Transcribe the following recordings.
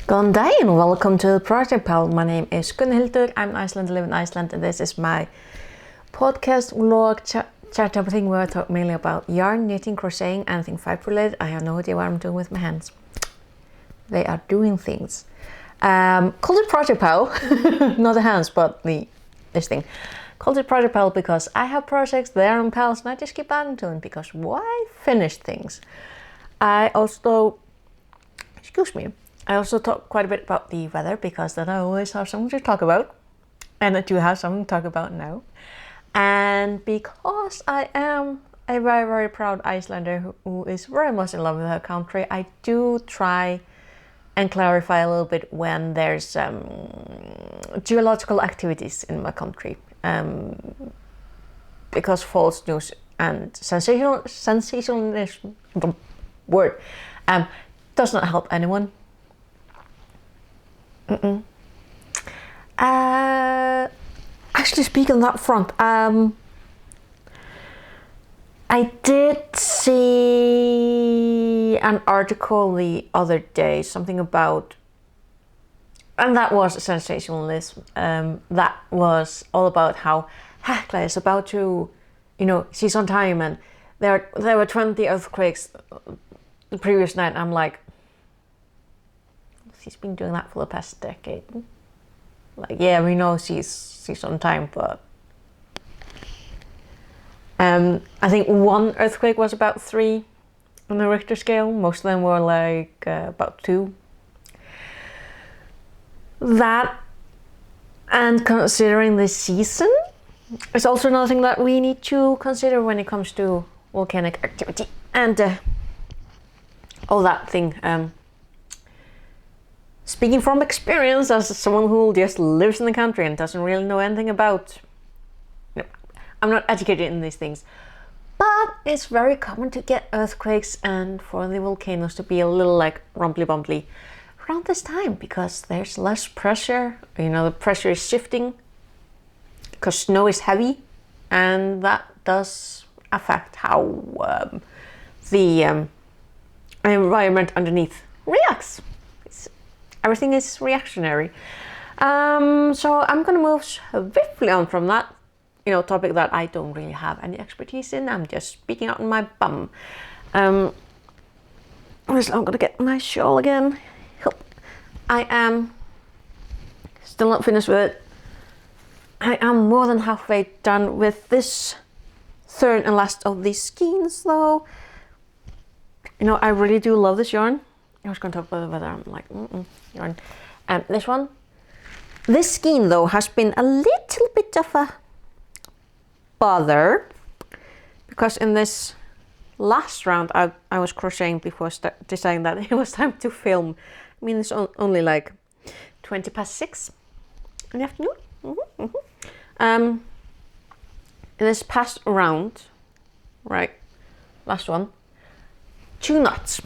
Góðan daginn, welcome to the Project Pal. My name is Gunnhildur, I'm an Icelander, live in Iceland, and this is my podcast vlog chat type of thing where I talk mainly about yarn, knitting, crocheting, anything fiber related. I have no idea what I'm doing with my hands. They are doing things. Called it Project Pal, not the hands, but this thing. Called it Project Pal because I have projects, they are on pals, and I just keep adding to them because why finish things? I also talk quite a bit about the weather because then I always have something to talk about. And I do have something to talk about now. And because I am a very, very proud Icelander who is very much in love with her country, I do try and clarify a little bit when there's geological activities in my country. Because false news and sensationalism does not help anyone. Actually, speaking on that front, I did see an article the other day, something about, and that was sensationalism. That was all about how Hekla is about to, she's on time, and there were 20 earthquakes the previous night. I'm like, she's been doing that for the past decade. Like, yeah, we know she's on time, but I think one earthquake was about 3 on the Richter scale. Most of them were like about 2. That, and considering the season, is also another thing that we need to consider when it comes to volcanic activity and all that thing. Speaking from experience as someone who just lives in the country and doesn't really know anything about, I'm not educated in these things, but it's very common to get earthquakes and for the volcanoes to be a little like rumbly bumbly around this time because there's less pressure. The pressure is shifting because snow is heavy, and that does affect how the environment underneath reacts. Everything is reactionary. So I'm gonna move swiftly on from that, topic that I don't really have any expertise in. I'm just speaking out on my bum. I'm gonna get my shawl again. I am still not finished with it. I am more than halfway done with this third and last of these skeins though. I really do love this yarn. I was going to talk about the weather. I'm like, yarn. This one. This skein though has been a little bit of a bother because in this last round I was crocheting before deciding that it was time to film. I mean, it's only like 20 past 6 in the afternoon. In this past round, right, last one, 2 knots.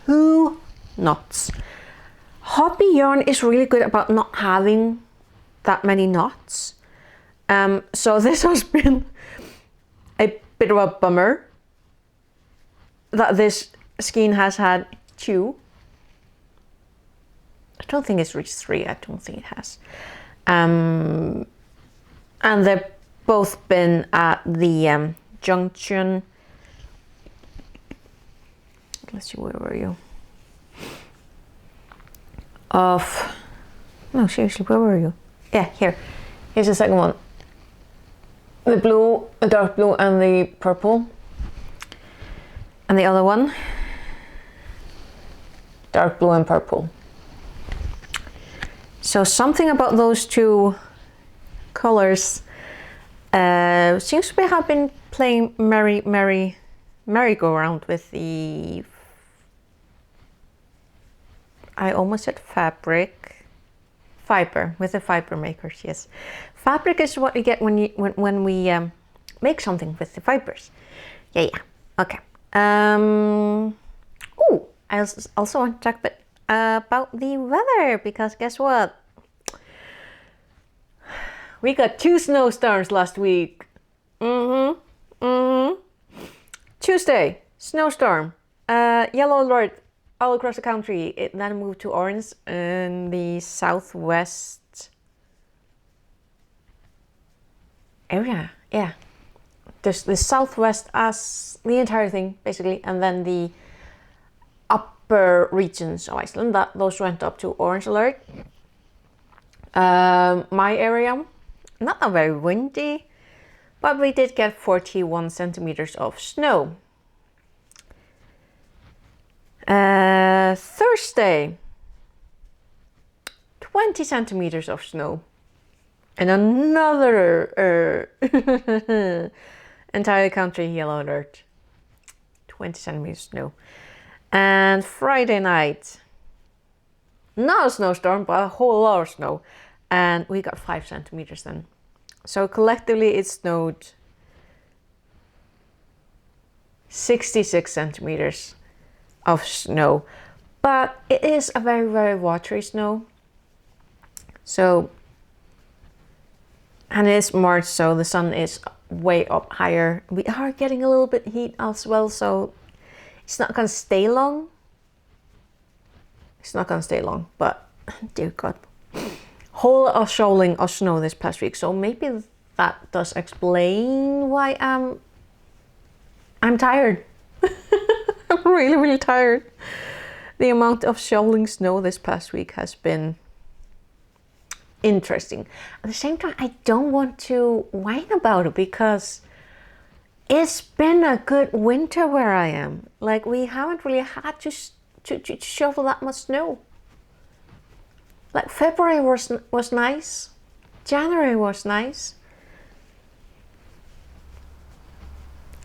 2 knots. Hobby yarn is really good about not having that many knots. So this has been a bit of a bummer that this skein has had 2. I don't think it's reached 3. I don't think it has. And they've both been at the junction. Let's see, where were you? No, seriously, where were you? Yeah, here. Here's the second one. The blue, the dark blue, and the purple. And the other one, dark blue and purple. So something about those 2 colors seems to have been playing merry-go-round with the, I almost said fiber, with the fiber makers, yes. Fabric is what you get when we make something with the fibers. Yeah, okay. I also want to talk a bit about the weather because guess what? We got 2 snowstorms last week. Tuesday, snowstorm. Yellow alert all across the country. It then moved to orange in the southwest area. Yeah, there's the southwest as the entire thing basically, and then the upper regions of Iceland, those went up to orange alert. My area, not a very windy, but we did get 41 centimeters of snow. Thursday, 20 centimeters of snow. And another entire country yellow alert. 20 centimeters snow. And Friday night, not a snowstorm, but a whole lot of snow. And we got 5 centimeters then. So collectively it snowed 66 centimeters of snow. But it is a very, very watery snow. So, and it's March, so the sun is way up higher. We are getting a little bit heat as well, so it's not gonna stay long. It's not gonna stay long, but dear God. Whole lot of shoveling of snow this past week, so maybe that does explain why I'm tired. I'm really, really tired. The amount of shoveling snow this past week has been interesting. At the same time, I don't want to whine about it because it's been a good winter where I am. Like, we haven't really had to shovel that much snow. Like, February was nice. January was nice.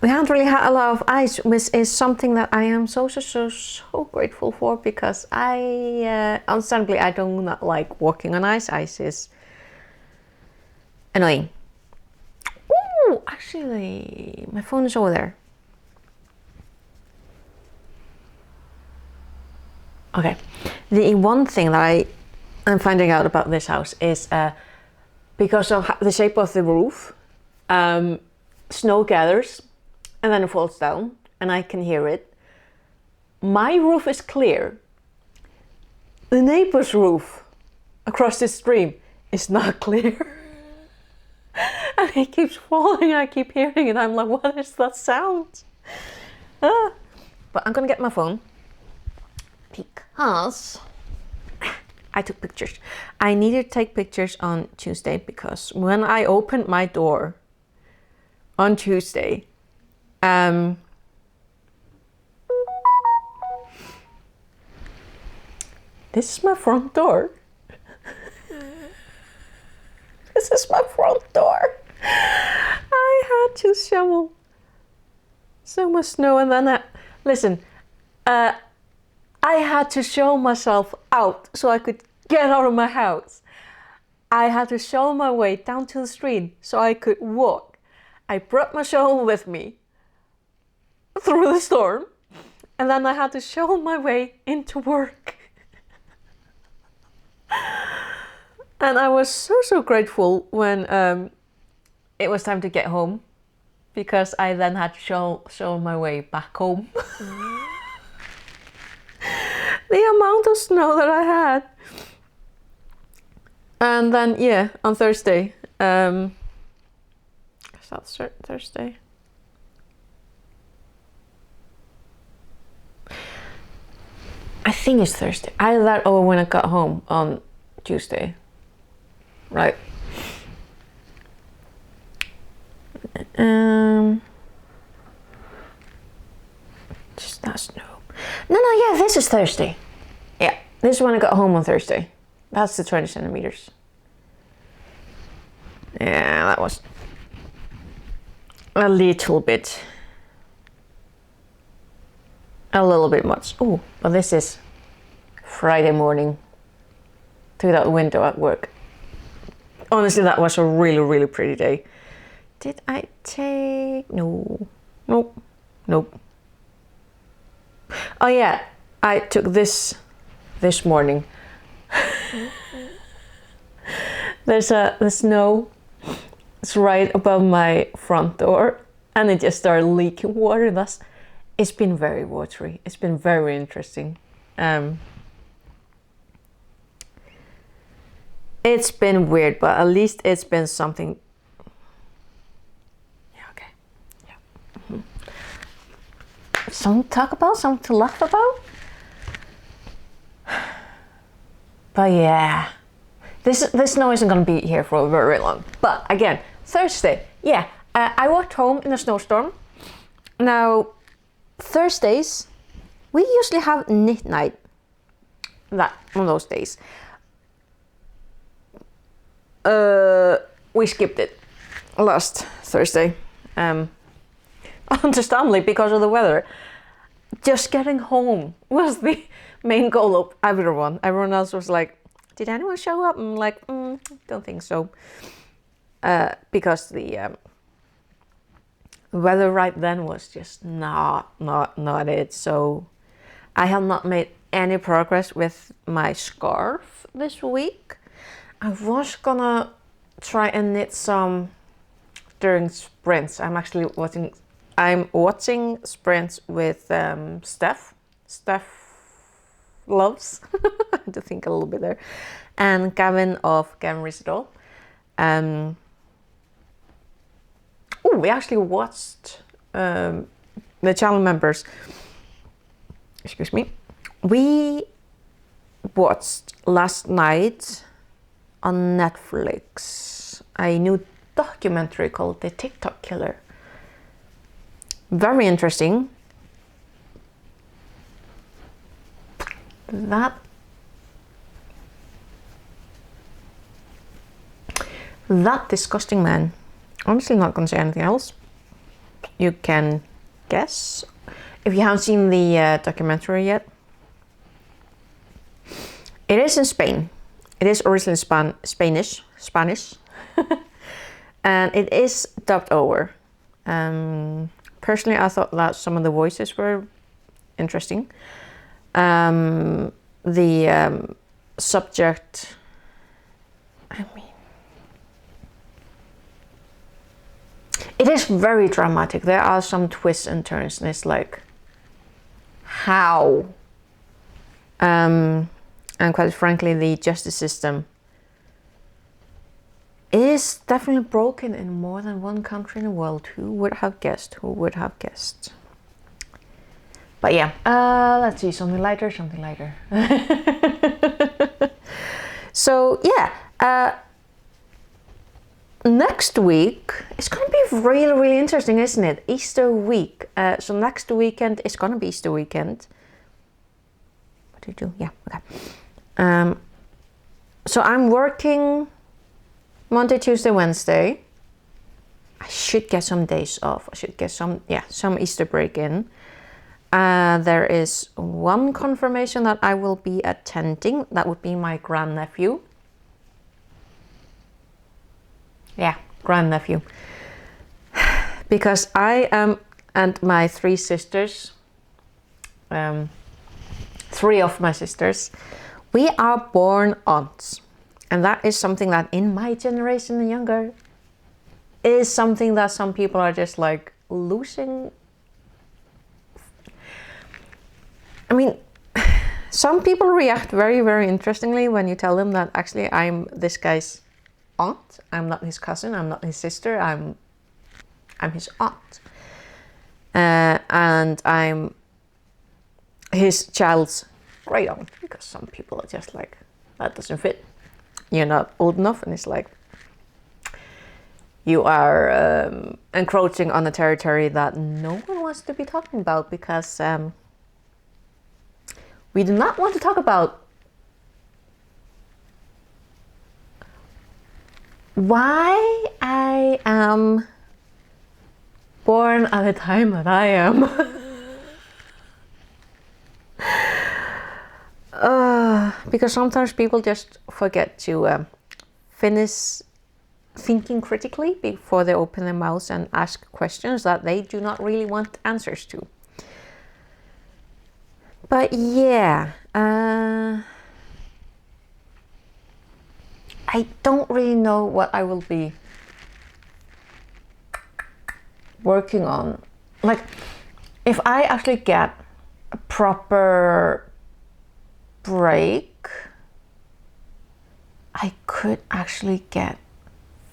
We haven't really had a lot of ice, which is something that I am so grateful for, because understandably, I do not like walking on ice. Ice is annoying. Ooh, actually, my phone is over there. Okay, the one thing that I'm finding out about this house is because of the shape of the roof, snow gathers and then it falls down and I can hear it. My roof is clear. The neighbor's roof across the stream is not clear. And it keeps falling, I keep hearing it. I'm like, what is that sound? But I'm gonna get my phone because I took pictures. I needed to take pictures on Tuesday because when I opened my door on Tuesday, this is my front door. This is my front door. I had to shovel so much snow, and then I had to shovel myself out so I could get out of my house. I had to shovel my way down to the street so I could walk. I brought my shovel with me through the storm, and then I had to shovel my way into work. And I was so grateful when it was time to get home, because I then had to shovel my way back home. The amount of snow that I had. And then, yeah, on Thursday, is that Thursday? I think it's Thursday. I had that over when I got home on Tuesday. Right. Just that snow. No, yeah, this is Thursday. Yeah, this is when I got home on Thursday. That's the 20 centimeters. Yeah, that was a little bit much. Oh, but this is Friday morning through that window at work. Honestly, that was a really pretty day. Did I take... No. Nope. Oh yeah, I took this morning. The snow is right above my front door, and it just started leaking water. It's been very watery. It's been very interesting. It's been weird, but at least it's been something. Yeah, okay. Yeah. Mm-hmm. Something to talk about, something to laugh about. But yeah, this snow isn't gonna be here for very long. But again, Thursday, yeah, I walked home in a snowstorm. Now, Thursdays, we usually have knit night. That on those days. We skipped it last Thursday. Understandably, because of the weather. Just getting home was the main goal of everyone. Everyone else was like, did anyone show up? I'm like, don't think so. Because the weather right then was just not it. So I have not made any progress with my scarf this week. I was gonna try and knit some during sprints. I'm watching sprints with Steph Loves. I had to think a little bit there. And Gavin of Gavin Risidol. We actually watched the channel members. Excuse me. We watched last night on Netflix a new documentary called The TikTok Killer. Very interesting. That disgusting man. Honestly, not gonna say anything else. You can guess if you haven't seen the documentary yet. It is in Spain. It is originally Spanish, and it is dubbed over. Personally, I thought that some of the voices were interesting. The subject, I mean, it is very dramatic. There are some twists and turns, and it's like, how? And quite frankly, the justice system is definitely broken in more than one country in the world. Who would have guessed? Who would have guessed? But yeah, let's see, something lighter. So yeah, next week it's gonna be really interesting, isn't it? Easter week. So next weekend is gonna be Easter weekend. What do you do? Yeah, okay. So I'm working Monday, Tuesday, Wednesday. I should get some days off. I should get some Easter break in. There is one confirmation that I will be attending. That would be my grandnephew. Yeah, grandnephew. Because I am, and my three sisters, three of my sisters, we are born aunts. And that is something that in my generation and younger is something that some people are just like losing. I mean, some people react very interestingly when you tell them that actually I'm this guy's aunt. I'm not his cousin, I'm not his sister, I'm his aunt. And I'm his child's great aunt, because some people are just like, that doesn't fit. You're not old enough, and it's like, you are encroaching on a territory that no one wants to be talking about, because we do not want to talk about why I am born at the time that I am. Because sometimes people just forget to finish thinking critically before they open their mouths and ask questions that they do not really want answers to. But yeah, I don't really know what I will be working on. Like, if I actually get a proper break, I could actually get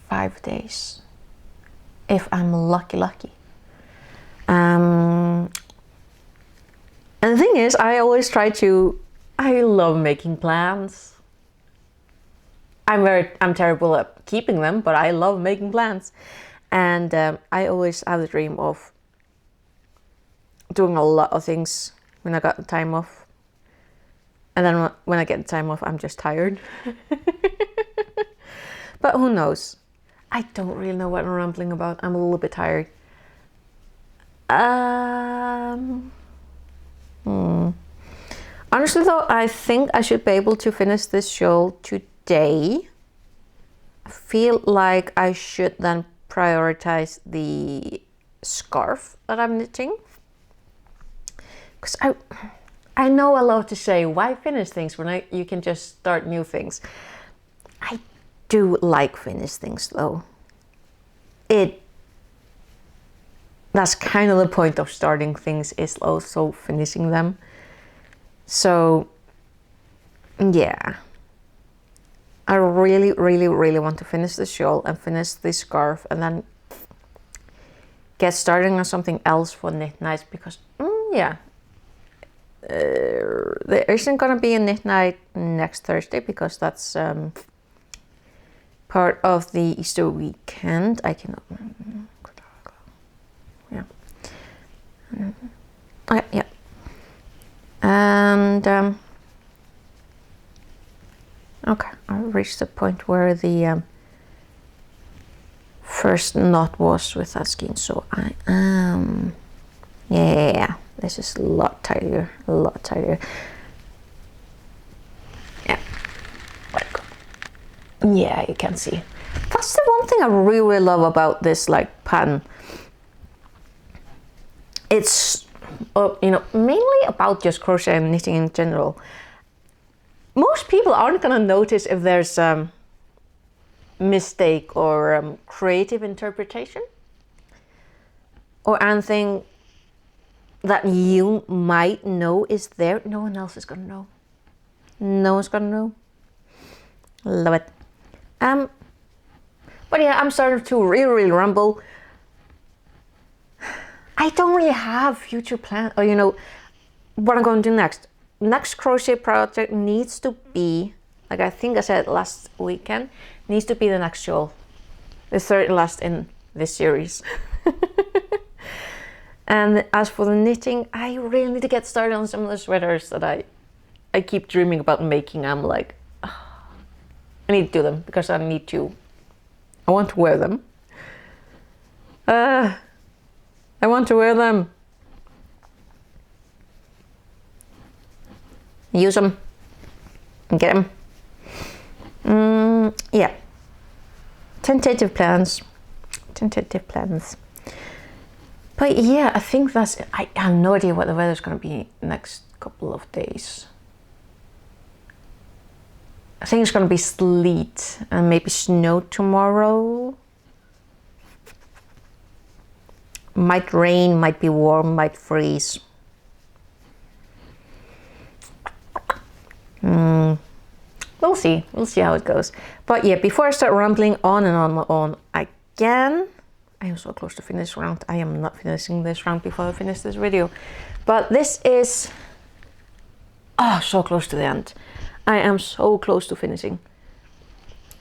5 days if I'm lucky. And the thing is, I love making plans. I'm terrible at keeping them, but I love making plans. And I always have the dream of doing a lot of things when I got the time off. And then when I get the time off, I'm just tired. But who knows? I don't really know what I'm rambling about. I'm a little bit tired. Honestly though, I think I should be able to finish this shawl today. I feel like I should then prioritize the scarf that I'm knitting. Because I know I love to say, why finish things when you can just start new things? I do like finished things though. That's kind of the point of starting things, is also finishing them. So yeah, I really want to finish the shawl and finish this scarf, and then get started on something else for knit nights, because yeah, there isn't gonna be a knit night next Thursday because that's part of the Easter weekend. I cannot. Yeah. Yeah. And okay, I reached the point where the first knot was with that skein, so I am, yeah, this is a lot tighter, yeah, yeah, you can see. That's the one thing I really love about this like pattern. It's you know, mainly about just crochet and knitting in general. Most people aren't gonna notice if there's mistake or creative interpretation or anything that you might know is there. No one else is gonna know. No one's gonna know. Love it. But yeah, I'm starting to really rumble. I don't really have future plans, or you know, what I'm going to do next. Next crochet project needs to be, like I think I said last weekend, needs to be the next shawl. The third and last in this series. And as for the knitting, I really need to get started on some of the sweaters that I keep dreaming about making. I'm like, oh, I need to do them because I want to wear them. I want to wear them. Use them. And get them. Yeah. Tentative plans. But yeah, I think that's it. I have no idea what the weather's going to be next couple of days. I think it's going to be sleet and maybe snow tomorrow. Might rain, might be warm, might freeze. We'll see how it goes. But yeah, before I start rambling on and on again, I am so close to finish round. I am not finishing this round before I finish this video. But this is, so close to the end. I am so close to finishing.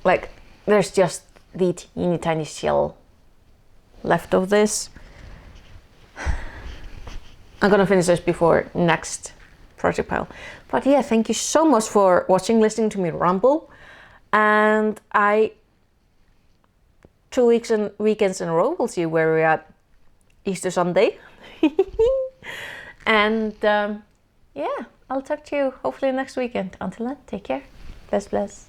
Like, there's just the teeny tiny shell left of this. I'm gonna finish this before next project pile. But yeah, thank you so much for watching, listening to me ramble. And 2 weeks and weekends in a row, we'll see where we're at Easter Sunday. And yeah, I'll talk to you hopefully next weekend. Until then, take care. Bless.